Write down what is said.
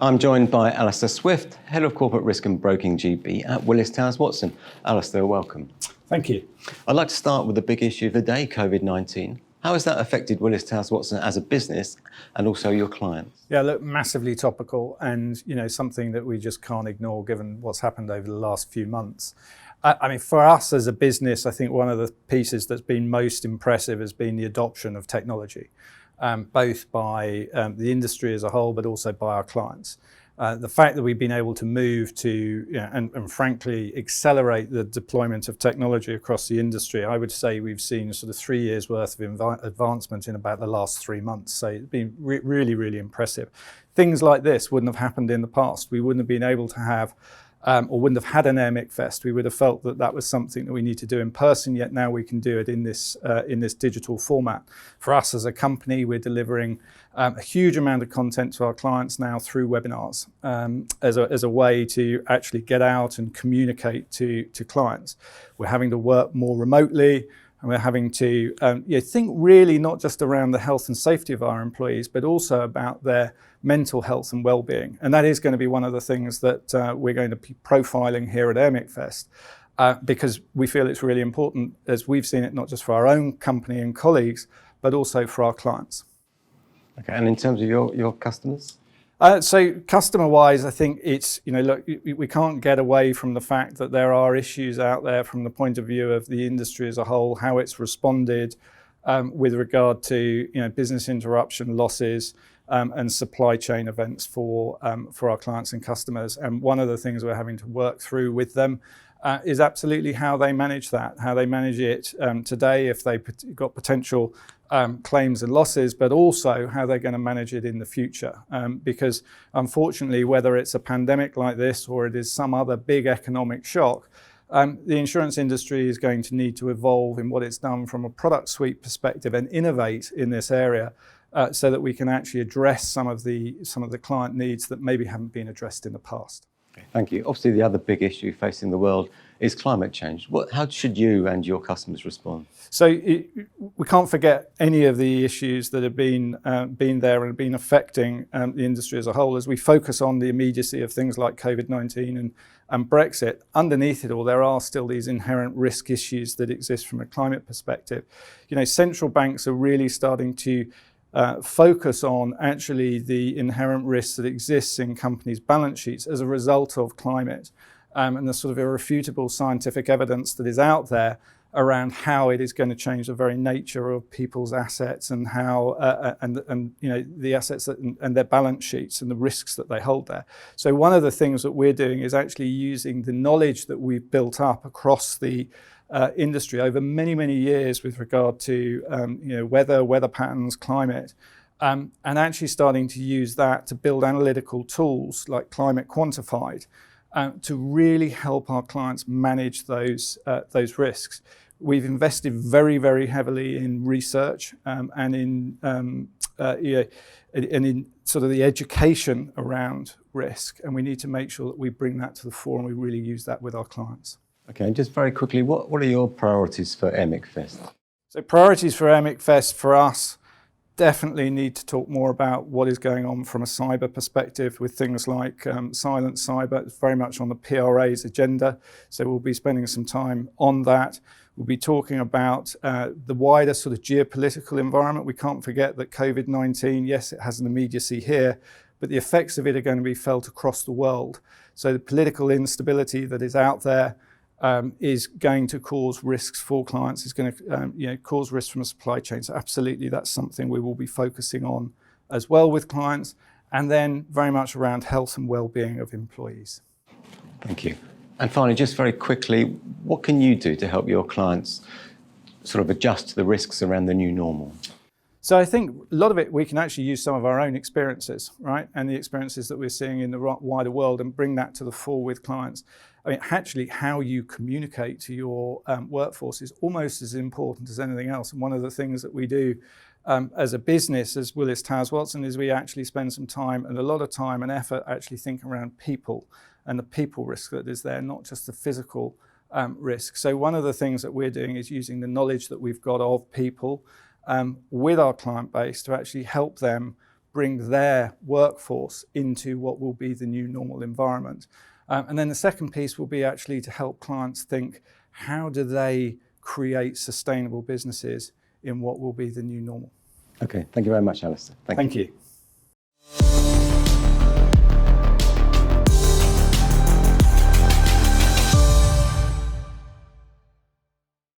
I'm joined by Alistair Swift, Head of Corporate Risk and Broking GB at Willis Towers Watson. Alistair, welcome. Thank you. I'd like to start with the big issue of the day, COVID-19. How has that affected Willis Towers Watson as a business and also your clients? Yeah, look, massively topical and, something that we just can't ignore given what's happened over the last few months. I mean, for us as a business, I think one of the pieces that's been most impressive has been the adoption of technology, both by the industry as a whole, but also by our clients. The fact that we've been able to move to, and frankly, accelerate the deployment of technology across the industry, I would say we've seen sort of 3 years worth of advancement in about the last 3 months. So it's been really, really impressive. Things like this wouldn't have happened in the past. We wouldn't have been able to have or wouldn't have had an Airmic Fest. We would have felt that that was something that we need to do in person, yet now we can do it in this digital format. For us as a company, we're delivering a huge amount of content to our clients now through webinars as a way to actually get out and communicate to clients. We're having to work more remotely, and we're having to think really not just around the health and safety of our employees, but also about their mental health and well-being. And that is going to be one of the things that we're going to be profiling here at Airmic Fest, because we feel it's really important, as we've seen it, not just for our own company and colleagues, but also for our clients. Okay, and in terms of your customers? So customer-wise, I think it's, look, we can't get away from the fact that there are issues out there from the point of view of the industry as a whole, how it's responded with regard to, business interruption losses and supply chain events for our clients and customers. And one of the things we're having to work through with them is absolutely how they manage that, how they manage it today if they've got potential claims and losses, but also how they're going to manage it in the future. Because unfortunately, whether it's a pandemic like this or it is some other big economic shock, the insurance industry is going to need to evolve in what it's done from a product suite perspective and innovate in this area so that we can actually address some of the client needs that maybe haven't been addressed in the past. Thank you. Obviously, the other big issue facing the world is climate change. How should you and your customers respond? So we can't forget any of the issues that have been there and been affecting the industry as a whole. As we focus on the immediacy of things like COVID-19 and Brexit, underneath it all, there are still these inherent risk issues that exist from a climate perspective. Central banks are really starting to focus on actually the inherent risks that exists in companies' balance sheets as a result of climate and the sort of irrefutable scientific evidence that is out there around how it is going to change the very nature of people's assets and how the assets and their balance sheets and the risks that they hold there. So one of the things that we're doing is actually using the knowledge that we've built up across the industry over many, many years with regard to weather patterns, climate, and actually starting to use that to build analytical tools like Climate Quantified to really help our clients manage those risks. We've invested very, very heavily in research and in sort of the education around risk, and we need to make sure that we bring that to the fore and we really use that with our clients. Okay, and just very quickly, what are your priorities for Airmic Fest? So priorities for Airmic Fest for us definitely need to talk more about what is going on from a cyber perspective with things like silent cyber. It's very much on the PRA's agenda, so we'll be spending some time on that. We'll be talking about the wider sort of geopolitical environment. We can't forget that COVID-19, yes, it has an immediacy here, but the effects of it are going to be felt across the world. So the political instability that is out there is going to cause risks for clients, is going to cause risks from a supply chain. So absolutely, that's something we will be focusing on as well with clients, and then very much around health and well-being of employees. Thank you. And finally, just very quickly, what can you do to help your clients sort of adjust to the risks around the new normal? So I think a lot of it, we can actually use some of our own experiences, right? And the experiences that we're seeing in the wider world and bring that to the fore with clients. I mean, actually how you communicate to your workforce is almost as important as anything else. And one of the things that we do as a business, as Willis Towers Watson, is we actually spend some time and a lot of time and effort actually thinking around people and the people risk that is there, not just the physical risk. So one of the things that we're doing is using the knowledge that we've got of people with our client base to actually help them bring their workforce into what will be the new normal environment. And then the second piece will be actually to help clients think, how do they create sustainable businesses in what will be the new normal? Okay, thank you very much, Alistair. Thank you.